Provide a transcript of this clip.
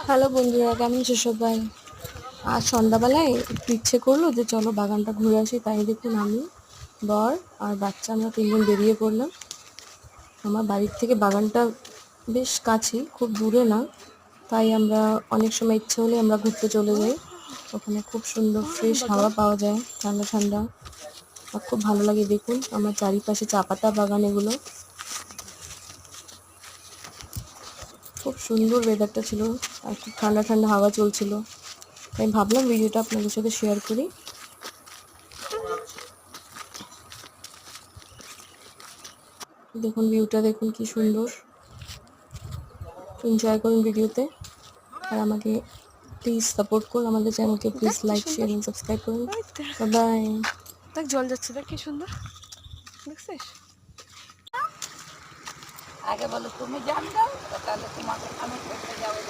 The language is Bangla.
হ্যালো বন্ধুরা, কেমন আছো সবাই? আজ সন্ধ্যাবেলায় একটু ইচ্ছে করলো যে চলো বাগানটা ঘুরে আসি। তাই দেখুন আমি, বর আর বাচ্চা আমরা তিনজন বেরিয়ে পড়লাম। আমার বাড়ির থেকে বাগানটা বেশ কাছেই, খুব দূরে না। তাই আমরা অনেক সময় ইচ্ছে হলে আমরা ঘুরতে চলে যাই। ওখানে খুব সুন্দর ফ্রেশ হাওয়া পাওয়া যায়, ঠান্ডা ঠান্ডা। আর খুব ভালো লাগে। দেখুন আমার চারিপাশে চা পাতা বাগান এগুলো। খুব সুন্দর ওয়েদারটা ছিল, আর খুব ঠান্ডা ঠান্ডা হাওয়া চলছিল। তাই ভাবলাম ভিডিওটা আপনাদের সাথে শেয়ার করি। দেখুন ভিউটা, দেখুন কি সুন্দর। এনজয় করুন ভিডিওতে। আর আমাকে প্লিজ সাপোর্ট করুন, আমাদের চ্যানেলকে প্লিজ দেখ কি লাইক, শেয়ার সুন্দর। এন্ড সাবস্ক্রাইব করুন। ওই দেখ, বাই। দেখ জল যাচ্ছে, দেখ কি সুন্দর। দেখছিস? আগে বলো তুমি জান দাও, তাহলে তোমাকে আমি করতে যাবো।